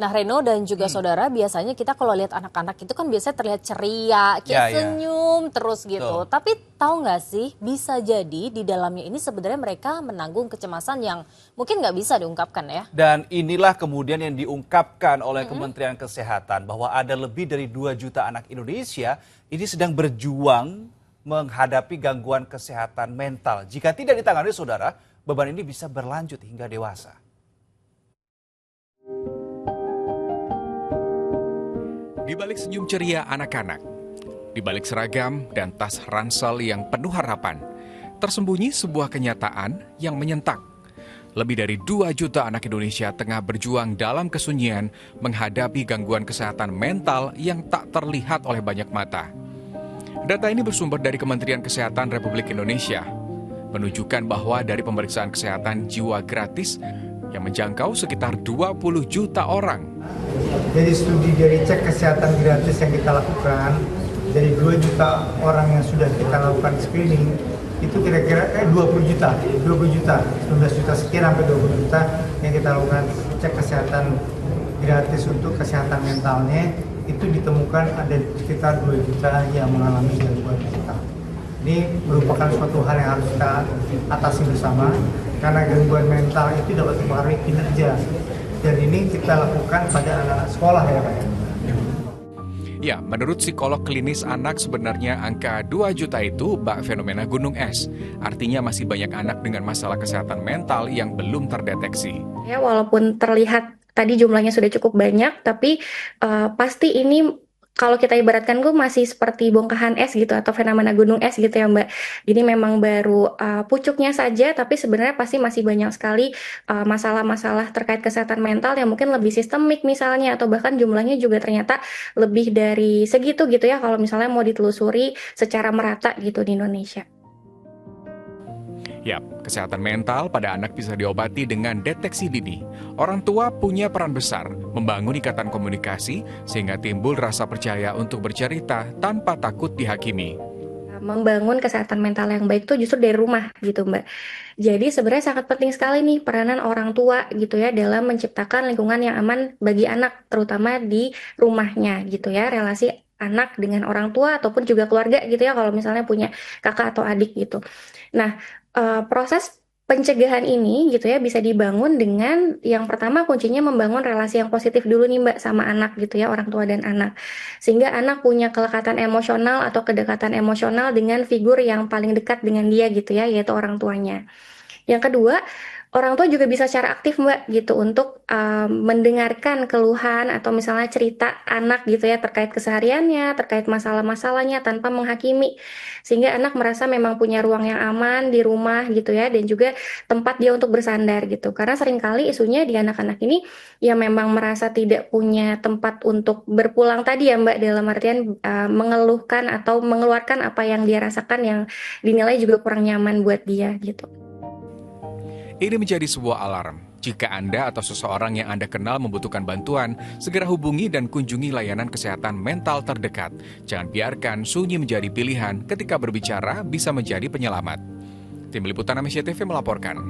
Nah, Reno dan juga saudara, biasanya kita kalau lihat anak-anak itu kan biasanya terlihat ceria, kayak senyum terus gitu. Tapi tahu nggak sih, bisa jadi di dalamnya ini sebenarnya mereka menanggung kecemasan yang mungkin nggak bisa diungkapkan ya. Dan inilah kemudian yang diungkapkan oleh Kementerian Kesehatan bahwa ada lebih dari 2 juta anak Indonesia ini sedang berjuang menghadapi gangguan kesehatan mental. Jika tidak ditangani saudara, beban ini bisa berlanjut hingga dewasa. Di balik senyum ceria anak-anak, di balik seragam dan tas ransel yang penuh harapan, tersembunyi sebuah kenyataan yang menyentak. Lebih dari 2 juta anak Indonesia tengah berjuang dalam kesunyian menghadapi gangguan kesehatan mental yang tak terlihat oleh banyak mata. Data ini bersumber dari Kementerian Kesehatan Republik Indonesia, menunjukkan bahwa dari pemeriksaan kesehatan jiwa gratis yang menjangkau sekitar 20 juta orang. Dari studi dari cek kesehatan gratis yang kita lakukan, dari 2 juta orang yang sudah kita lakukan screening, itu kira-kira 20 juta, 19 juta sekian sampai 20 juta yang kita lakukan cek kesehatan gratis untuk kesehatan mentalnya, itu ditemukan ada sekitar 2 juta yang mengalami gangguan mental. Ini merupakan suatu hal yang harus kita atasi bersama, karena gangguan mental itu dapat mempengaruhi kinerja. Dan ini kita lakukan pada anak-anak sekolah ya Pak. Ya, menurut psikolog klinis anak sebenarnya angka 2 juta itu bak fenomena gunung es. Artinya masih banyak anak dengan masalah kesehatan mental yang belum terdeteksi. Ya, walaupun terlihat tadi jumlahnya sudah cukup banyak, tapi pasti ini kalau kita ibaratkan tuh masih seperti bongkahan es gitu atau fenomena gunung es gitu ya Mbak. Jadi memang baru pucuknya saja, tapi sebenarnya pasti masih banyak sekali masalah-masalah terkait kesehatan mental yang mungkin lebih sistemik misalnya, atau bahkan jumlahnya juga ternyata lebih dari segitu gitu ya kalau misalnya mau ditelusuri secara merata gitu di Indonesia. Yap, kesehatan mental pada anak bisa diobati dengan deteksi dini. Orang tua punya peran besar membangun ikatan komunikasi sehingga timbul rasa percaya untuk bercerita tanpa takut dihakimi. Membangun kesehatan mental yang baik tuh justru dari rumah gitu Mbak. Jadi sebenarnya sangat penting sekali nih peranan orang tua gitu ya dalam menciptakan lingkungan yang aman bagi anak, terutama di rumahnya gitu ya, relasi anak dengan orang tua ataupun juga keluarga gitu ya kalau misalnya punya kakak atau adik gitu. Nah, proses pencegahan ini gitu ya bisa dibangun dengan yang pertama kuncinya membangun relasi yang positif dulu nih Mbak sama anak gitu ya, orang tua dan anak. Sehingga anak punya kelekatan emosional atau kedekatan emosional dengan figur yang paling dekat dengan dia gitu ya, yaitu orang tuanya. Yang kedua, orang tua juga bisa secara aktif Mbak gitu untuk mendengarkan keluhan atau misalnya cerita anak gitu ya terkait kesehariannya, terkait masalah-masalahnya tanpa menghakimi. Sehingga anak merasa memang punya ruang yang aman di rumah gitu ya, dan juga tempat dia untuk bersandar gitu. Karena seringkali isunya di anak-anak ini ya memang merasa tidak punya tempat untuk berpulang tadi ya Mbak, dalam artian mengeluhkan atau mengeluarkan apa yang dia rasakan yang dinilai juga kurang nyaman buat dia gitu. Ini menjadi sebuah alarm. Jika Anda atau seseorang yang Anda kenal membutuhkan bantuan, segera hubungi dan kunjungi layanan kesehatan mental terdekat. Jangan biarkan sunyi menjadi pilihan ketika berbicara bisa menjadi penyelamat. Tim Liputan Amnesia TV melaporkan.